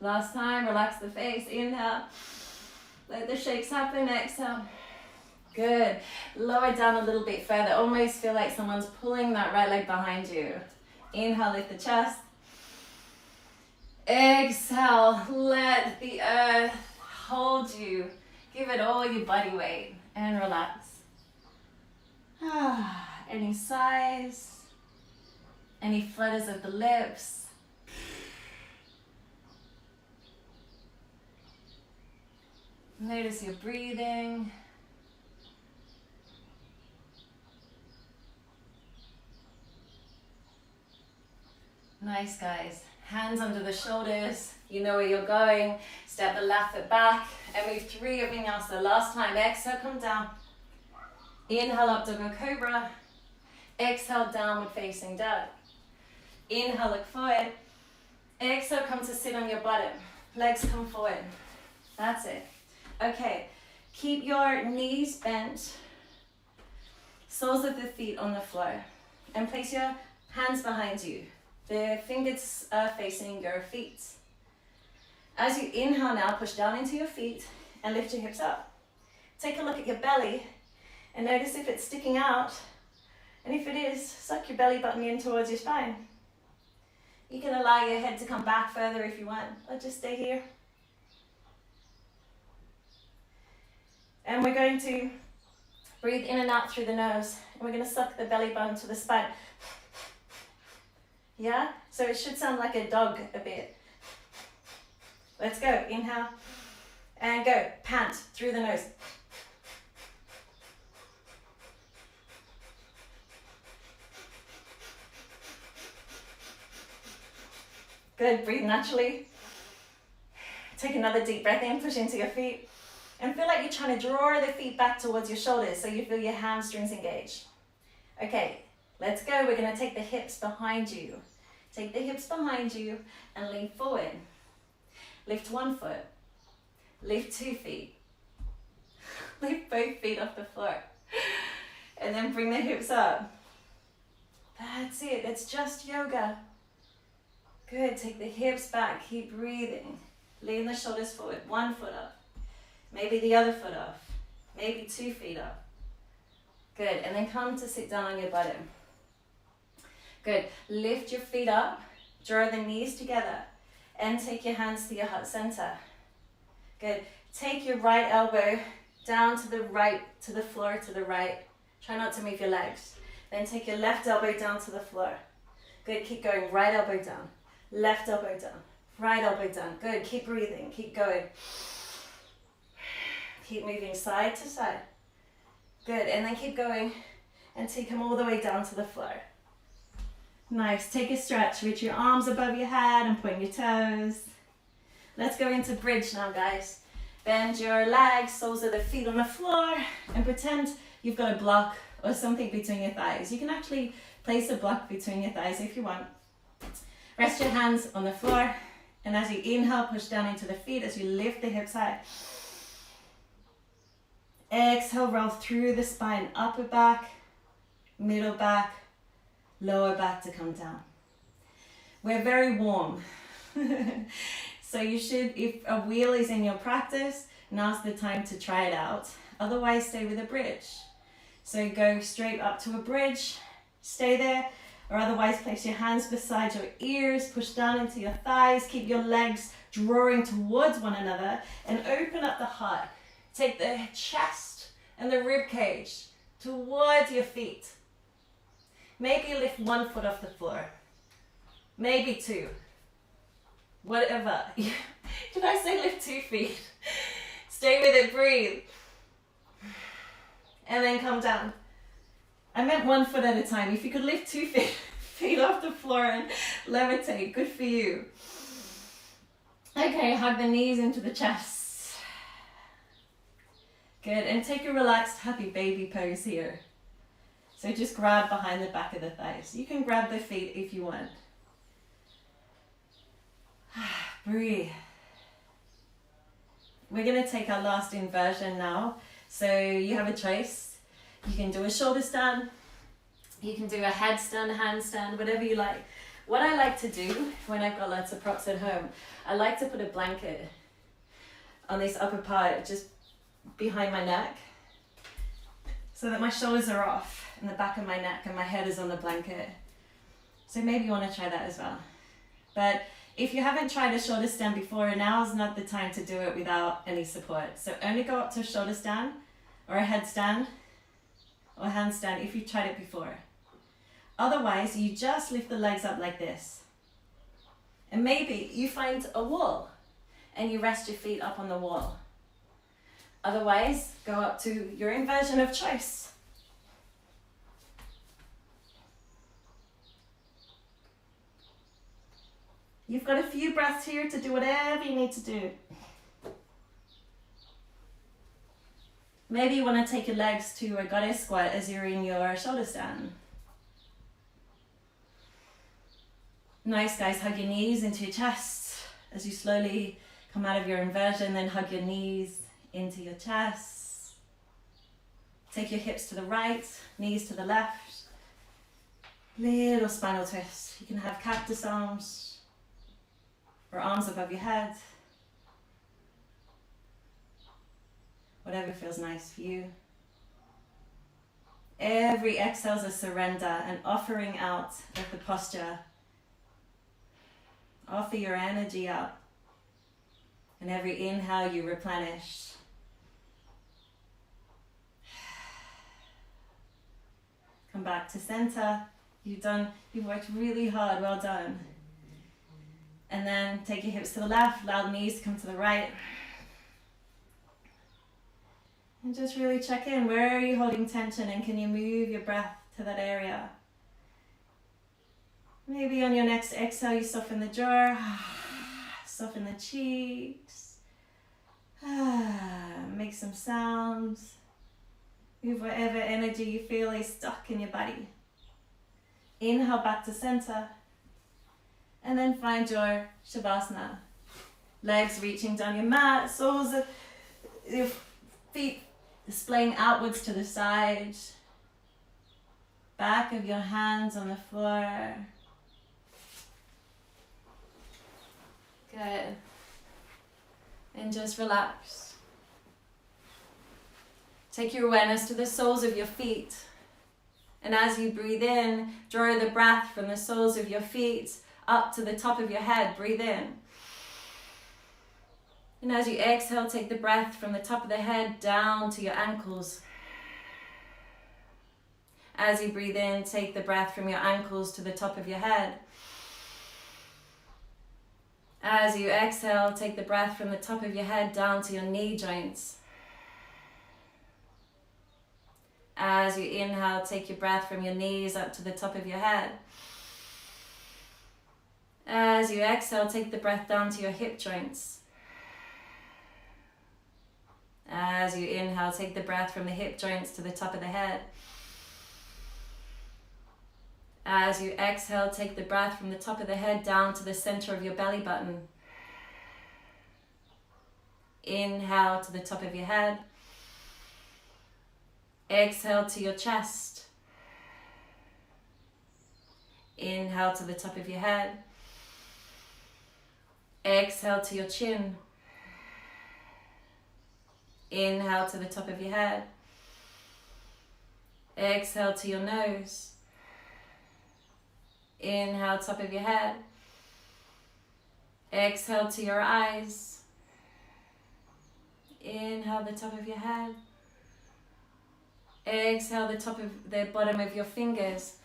Last time, relax the face, inhale. Let the shakes happen, exhale. Good. Lower down a little bit further. Almost feel like someone's pulling that right leg behind you. Inhale, lift the chest. Exhale, let the earth hold you. Give it all your body weight and relax. Any sighs? Any flutters of the lips? Notice your breathing. Nice, guys. Hands under the shoulders. You know where you're going. Step the left foot back and move through your vinyasa. Last time. Exhale, come down. Inhale up, dog or cobra. Exhale, downward facing dog. Inhale, look forward. Exhale, come to sit on your bottom. Legs come forward. That's it. Okay, keep your knees bent, soles of the feet on the floor, and place your hands behind you. The fingers are facing your feet. As you inhale now, push down into your feet and lift your hips up. Take a look at your belly and notice if it's sticking out. And if it is, suck your belly button in towards your spine. You can allow your head to come back further if you want, or just stay here. And we're going to breathe in and out through the nose. And we're going to suck the belly button to the spine. Yeah? So it should sound like a dog a bit. Let's go. Inhale. And go. Pant through the nose. Good. Breathe naturally. Take another deep breath in. Push into your feet. And feel like you're trying to draw the feet back towards your shoulders so you feel your hamstrings engage. Okay, let's go. We're going to take the hips behind you. Take the hips behind you and lean forward. Lift one foot. Lift 2 feet. Lift both feet off the floor. And then bring the hips up. That's it. It's just yoga. Good. Take the hips back. Keep breathing. Lean the shoulders forward. 1 foot up. Maybe the other foot off. Maybe 2 feet up. Good. And then come to sit down on your bottom. Good. Lift your feet up. Draw the knees together. And take your hands to your heart center. Good. Take your right elbow down to the right, to the floor, to the right. Try not to move your legs. Then take your left elbow down to the floor. Good. Keep going. Right elbow down. Left elbow down. Right elbow down. Good. Keep breathing. Keep going. Keep moving side to side. Good, and then keep going until you come all the way down to the floor. Nice, take a stretch, reach your arms above your head and point your toes. Let's go into bridge now, guys. Bend your legs, soles of the feet on the floor, and pretend you've got a block or something between your thighs. You can actually place a block between your thighs if you want. Rest your hands on the floor, and as you inhale, push down into the feet as you lift the hips high. Exhale, roll through the spine, upper back, middle back, lower back to come down. We're very warm. So you should, if a wheel is in your practice, now's the time to try it out. Otherwise, stay with a bridge. So go straight up to a bridge, stay there, or otherwise place your hands beside your ears, push down into your thighs, keep your legs drawing towards one another, and open up the heart. Take the chest and the rib cage towards your feet. Maybe lift 1 foot off the floor. Maybe 2. Whatever. Did I say lift 2 feet? Stay with it, breathe. And then come down. I meant 1 foot at a time. If you could lift 2 feet off the floor and levitate, good for you. Okay, hug the knees into the chest. Good, and take a relaxed happy baby pose here. So just grab behind the back of the thighs. You can grab the feet if you want. Breathe. We're going to take our last inversion now. So you have a choice. You can do a shoulder stand. You can do a headstand, handstand, whatever you like. What I like to do when I've got lots of props at home, I like to put a blanket on this upper part, just behind my neck, so that my shoulders are off and the back of my neck and my head is on the blanket. So maybe you want to try that as well. But if you haven't tried a shoulder stand before, now's not the time to do it without any support. So only go up to a shoulder stand or a headstand or handstand if you've tried it before. Otherwise, you just lift the legs up like this. And maybe you find a wall and you rest your feet up on the wall. Otherwise, go up to your inversion of choice. You've got a few breaths here to do whatever you need to do. Maybe you want to take your legs to a goddess squat as you're in your shoulder stand. Nice, guys, hug your knees into your chest as you slowly come out of your inversion, then hug your knees into your chest. Take your hips to the right, knees to the left. Little spinal twist. You can have cactus arms or arms above your head. Whatever feels nice for you. Every exhale is a surrender, an offering out of the posture. Offer your energy out. And every inhale you replenish. Come back to center. You've worked really hard, well done. And then take your hips to the left, allow the knees to come to the right. And just really check in, where are you holding tension and can you move your breath to that area? Maybe on your next exhale you soften the jaw, soften the cheeks, make some sounds. Move whatever energy you feel is stuck in your body. Inhale back to center. And then find your Shavasana. Legs reaching down your mat, soles of your feet displaying outwards to the side. Back of your hands on the floor. Good. And just relax. Take your awareness to the soles of your feet. And as you breathe in, draw the breath from the soles of your feet up to the top of your head. Breathe in. And as you exhale, take the breath from the top of the head down to your ankles. As you breathe in, take the breath from your ankles to the top of your head. As you exhale, take the breath from the top of your head down to your knee joints. As you inhale, take your breath from your knees up to the top of your head. As you exhale, take the breath down to your hip joints. As you inhale, take the breath from the hip joints to the top of the head. As you exhale, take the breath from the top of the head down to the center of your belly button. Inhale to the top of your head. Exhale to your chest. Inhale to the top of your head. Exhale to your chin. Inhale to the top of your head. Exhale to your nose. Inhale, top of your head. Exhale to your eyes. Inhale the top of your head. Exhale the bottom of your fingers.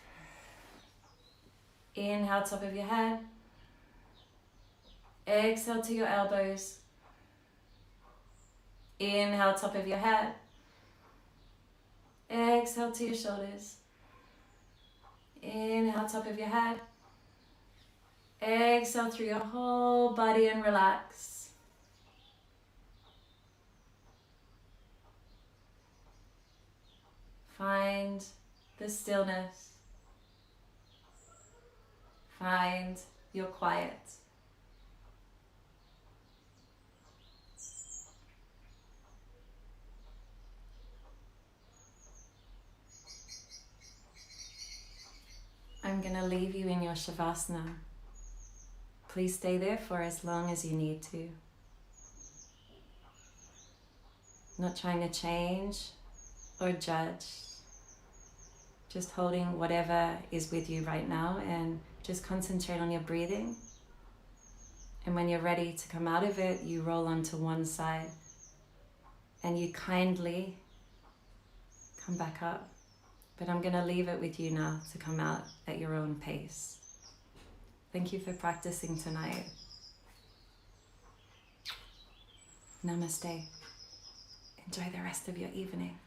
Inhale, top of your head. Exhale to your elbows. Inhale, top of your head. Exhale to your shoulders. Inhale, top of your head. Exhale through your whole body and relax. Find the stillness. Find your quiet. I'm going to leave you in your Shavasana. Please stay there for as long as you need to. Not trying to change or judge. Just holding whatever is with you right now and just concentrate on your breathing. And when you're ready to come out of it, you roll onto one side and you kindly come back up. But I'm going to leave it with you now to come out at your own pace. Thank you for practicing tonight. Namaste. Enjoy the rest of your evening.